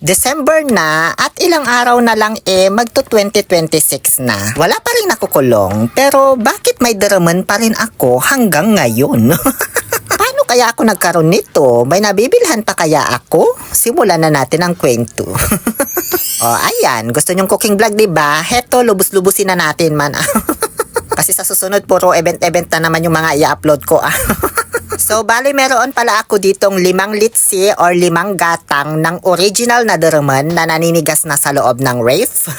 December na at ilang araw na lang magto 2026 na. Wala pa rin nakukulong pero bakit may daraman pa rin ako hanggang ngayon? Paano kaya ako nagkaroon nito? May nabibilhan pa kaya ako? Simulan na natin ang kwento. Ayan, gusto nyong cooking vlog, diba? Heto, lubos-lubusin na natin man. Kasi sa susunod puro event-event na naman yung mga i-upload ko. So, bali meron pala ako ditong 5 litsi or 5 gatang ng original na daraman na naninigas na sa loob ng ref.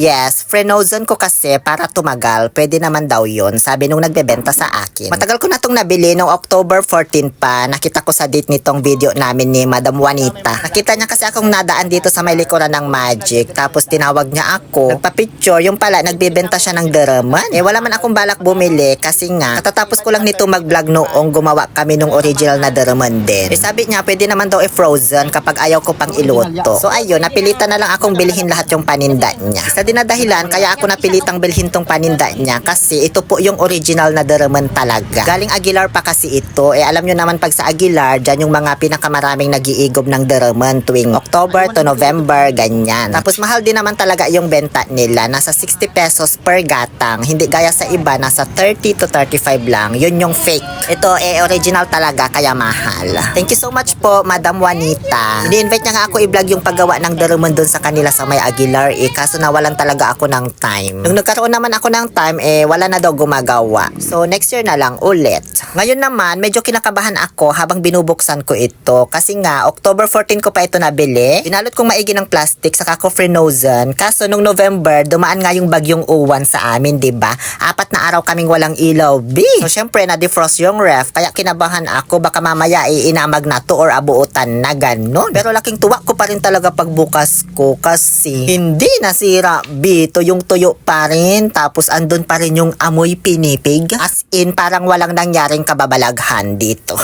Yes, frozen ko kasi para tumagal. Pwede naman daw yun, sabi nung nagbebenta sa akin. Matagal ko na itong nabili noong October 14 pa. Nakita ko sa date nitong video namin ni Madam Juanita. Nakita niya kasi akong nadaan dito sa may likuran ng Magic. Tapos tinawag niya ako. Nagpa-picture, yung pala nagbebenta siya ng daraman. Wala man akong balak bumili kasi nga katatapos ko lang nito mag-vlog noong gumawa kami nung original na daraman din. Sabi niya pwede naman daw i-frozen kapag ayaw ko pang iluto. So ayun, napilitan na lang akong bilhin lahat yung paninda niya. Sa dinadahilan kaya ako napilitang bilhin tong paninda niya kasi ito po yung original na daraman talaga. Galing Aguilar pa kasi ito. Alam nyo naman pag sa Aguilar, dyan yung mga pinakamaraming nag-iigob ng daraman tuwing October to November, ganyan. Tapos mahal din naman talaga yung benta nila. Nasa 60 pesos per gatang. Hindi gaya sa iba, nasa 30 to 35 lang. Yun yung fake. Ito original talaga kaya mahal. Thank you so much po, Madam Juanita. Ini-invite niya nga ako i-vlog yung paggawa ng daraman dun sa kanila sa may Aguilar kaso nawalan talaga ako ng time. Nung nagkaroon naman ako ng time, wala na daw gumagawa. So, next year na lang ulit. Ngayon naman, medyo kinakabahan ako habang binubuksan ko ito. Kasi nga, October 14 ko pa ito nabili. Binalot kong maigi ng plastic, saka ko frozen. Kaso, nung November, dumaan nga yung bagyong uwan sa amin, diba? 4 na araw kaming walang ilaw, B. So, syempre, na-defrost yung ref. Kaya kinabahan ako, baka mamaya inamag na to or abuutan na ganon. Pero laking tuwa ko pa rin talaga pagbukas ko kasi hindi nasira, B, tuyong-tuyo pa rin, tapos andun pa rin yung amoy pinipig. As in, parang walang nangyaring kababalaghan dito.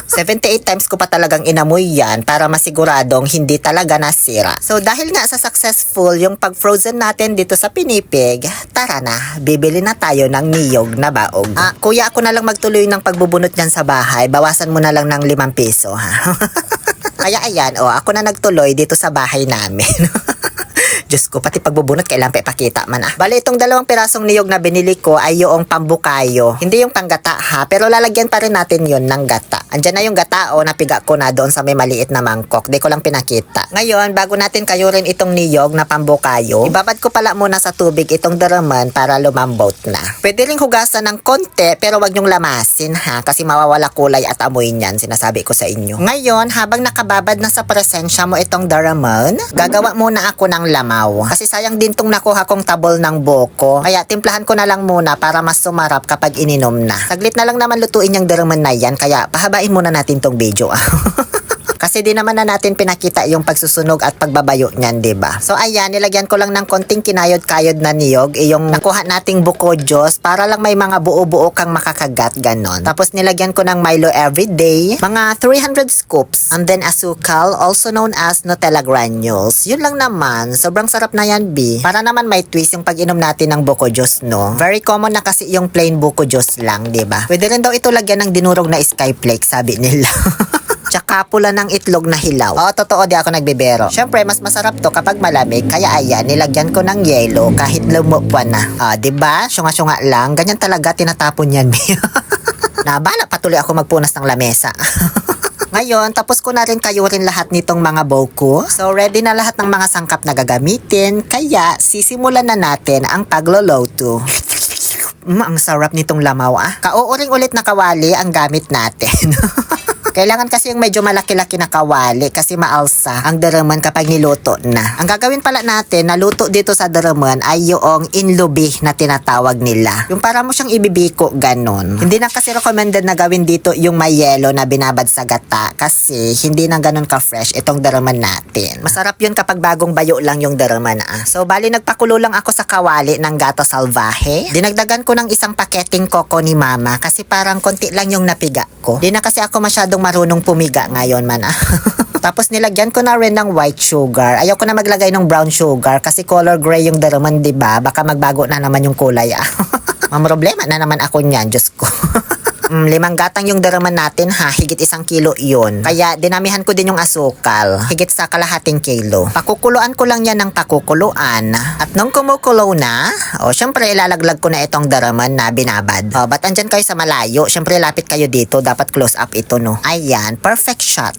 78 times ko pa talagang inamoy yan para masiguradong hindi talaga nasira. So, dahil nga sa successful yung pag-frozen natin dito sa pinipig, tara na, bibili na tayo ng niyog na baog. Kuya, ako na lang magtuloy ng pagbubunot niyan sa bahay. Bawasan mo na lang ng 5 piso, ha? Kaya ayan, ako na nagtuloy dito sa bahay namin. Diyos ko, pati pagbubunot kailan pa ipakita man. Bale, itong 2 pirasong niyog na binili ko ay yung pambukayo. Hindi yung panggata ha, pero lalagyan pa rin natin yun ng gata. Andyan na yung gata napiga ko na doon sa may maliit na mangkok. Di ko lang pinakita. Ngayon, bago natin kayurin itong niyog na pambukayo, ibabad ko pala muna sa tubig itong daraman para lumambot na. Pwede ring hugasan ng konti pero wag nyong lamasin ha, kasi mawawala kulay at amoy niyan, sinasabi ko sa inyo. Ngayon, habang nakababad na sa presensya mo itong daraman, gagawa muna ako ng lamaw. Kasi sayang din tong nakuha kong tabol ng buko. Kaya timplahan ko na lang muna para mas sumarap kapag ininom na. Saglit na lang naman lutuin yung daraman na yan. Kaya pahabain muna natin tong video. Kasi di naman na natin pinakita yung pagsusunog at pagbabayo niyan, diba? So ayan, nilagyan ko lang ng konting kinayod-kayod na niyog, yung nakuha nating buko juice para lang may mga buo-buo kang makakagat, ganon. Tapos nilagyan ko ng Milo everyday, mga 300 scoops, and then asukal, also known as Nutella granules. Yun lang naman, sobrang sarap na yan, B. Para naman may twist yung pag-inom natin ng buko juice, no? Very common na kasi yung plain buko juice lang, diba? Pwede rin daw ito lagyan ng dinurog na skyflake, sabi nila. Tsaka pula ng itlog na hilaw. Totoo, di ako nagbibero. Syempre, mas masarap to kapag malamig. Kaya ayan, nilagyan ko ng yelo kahit lumupuan na. Diba? Syunga-syunga lang. Ganyan talaga, tinatapon yan. Nabala patuloy ako magpunas ng lamesa. Ngayon, tapos ko na rin kayurin lahat nitong mga bowl ko. So, ready na lahat ng mga sangkap na gagamitin. Kaya, sisimulan na natin ang pagluluto. Ang sarap nitong lamaw Kauuring ulit na kawali ang gamit natin. Kailangan kasi yung medyo malaki-laki na kawali kasi maalsa ang daraman kapag niluto na. Ang gagawin pala natin na luto dito sa daraman ay yung inlubi na tinatawag nila. Yung para mo siyang ibibiko, ganon. Hindi na kasi recommended na gawin dito yung may yelo na binabad sa gata kasi hindi na ganon ka-fresh itong daraman natin. Masarap yun kapag bagong bayo lang yung daraman So, bali nagpakulo lang ako sa kawali ng gato salvaje. Dinagdagan ko ng 1 paketing koko ni mama kasi parang konti lang yung napiga ko. Di na kasi ako masyadong marunong pumiga ngayon man Tapos nilagyan ko na rin ng white sugar. Ayaw ko na maglagay ng brown sugar kasi color gray yung daraman, diba? Baka magbago na naman yung kulay Mamroblema na naman ako niyan, Diyos ko. Limang gatang yung daraman natin ha, higit 1 kilo yun. Kaya dinamihan ko din yung asukal, higit sa kalahating kilo. Pakukuluan ko lang yan ng pakukuluan. At nung kumukulo na, syempre ilalaglag ko na itong daraman na binabad. Ba't andyan kayo sa malayo? Syempre lapit kayo dito, dapat close up ito no. Ayan, perfect shot.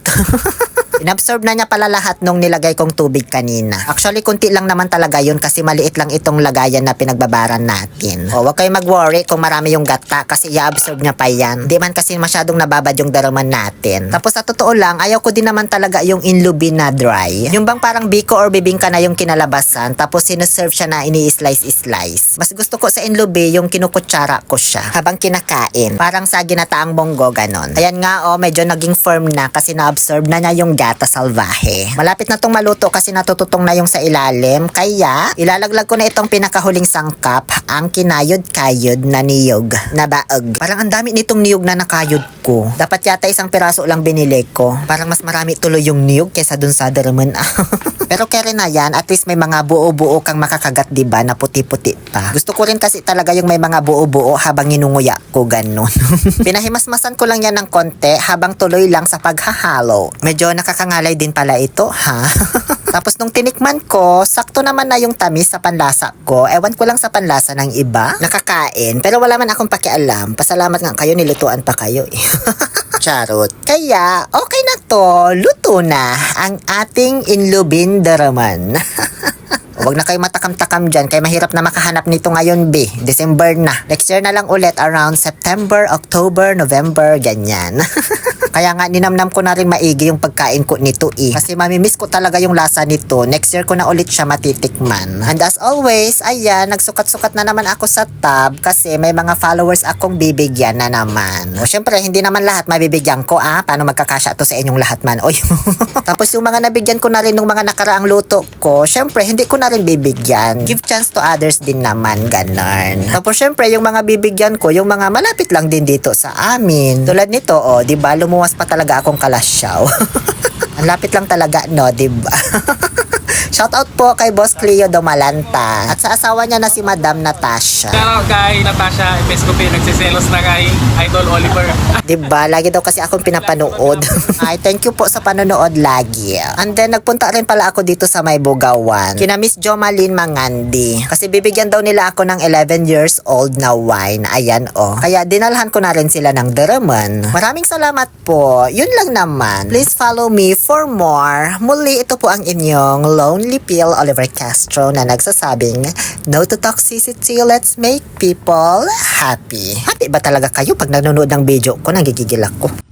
Inabsorb na niya pala lahat nung nilagay kong tubig kanina. Actually, kunti lang naman talaga yun kasi maliit lang itong lagayan na pinagbabaran natin. Huwag kayo mag-worry kung marami yung gata kasi i-absorb niya pa yan. Di man kasi masyadong nababad yung daraman natin. Tapos sa totoo lang, ayaw ko din naman talaga yung inlubin na dry. Yung bang parang biko or bibingka na yung kinalabasan tapos sinuserve siya na ini-slice-slice. Mas gusto ko sa inlubi yung kinukutsara ko siya habang kinakain. Parang sa ginataang bonggo ganon. Ayan nga medyo naging firm na kasi na-absorb na niya yung gata salvahe. Malapit na tong maluto kasi natututong na yung sa ilalim. Kaya ilalaglag ko na itong pinakahuling sangkap, ang kinayod-kayod na niyog na baog. Parang ang dami nitong niyog na nakayod ko. Dapat yata 1 piraso lang binili ko. Parang mas marami tuloy yung niyog kesa dun sa daraman. Pero kaya na yan, at least may mga buo-buo kang makakagat, diba, na puti-puti pa. Gusto ko rin kasi talaga yung may mga buo-buo habang inunguya ko, ganun. Pinahimasmasan ko lang yan ng konti habang tuloy lang sa paghahalo. Medyo nakakangalay din pala ito, ha? Tapos nung tinikman ko, sakto naman na yung tamis sa panlasa ko. Ewan ko lang sa panlasa ng iba. Nakakain, pero wala man akong pakialam. Pasalamat nga kayo, nilutuan pa kayo eh. Charot. Kaya, okay na to. Luto na ang ating inlubin daraman. Huwag na kayo matakam-takam dyan kaya mahirap na makahanap nito ngayon, December na. Next year na lang ulit around September, October, November, ganyan. Kaya nga ninamnam ko na rin maigi yung pagkain ko nito Kasi mamimiss ko talaga yung lasa nito. Next year ko na ulit siya matitikman. And as always, ayan, nagsukat-sukat na naman ako sa tab kasi may mga followers akong bibigyan na naman. Syempre, hindi naman lahat mabibigyan ko Paano magkakasya to sa inyong lahat man? Tapos yung mga nabigyan ko na rin ng mga nakaraang luto ko, syempre, hindi ko na rin bibigyan. Give chance to others din naman, ganon. Tapos syempre, yung mga bibigyan ko, yung mga malapit lang din dito sa amin. Tulad nito, diba, lumuwas pa talaga akong kalasyaw. Ang lapit lang talaga, no, diba? Shoutout po kay Boss Cleo Domalanta at sa asawa niya na si Madam Natasha. Shoutout kay Natasha Episcope, nagsiselos na kay Idol Oliver. Diba? Lagi daw kasi akong pinapanood. Ay, thank you po sa panonood lagi. And then, nagpunta rin pala ako dito sa May Bugawan. Kina Miss Jomalyn Mangandi. Kasi bibigyan daw nila ako ng 11 years old na wine. Ayan, Kaya dinalhan ko na rin sila ng daraman. Maraming salamat po. Yun lang naman. Please follow me for more. Muli, ito po ang inyong Lonely Pill Oliver Castro na nagsasabing, no to toxicity, let's make people happy. Happy ba talaga kayo pag nanonood ng video ko? Nagigigil ako.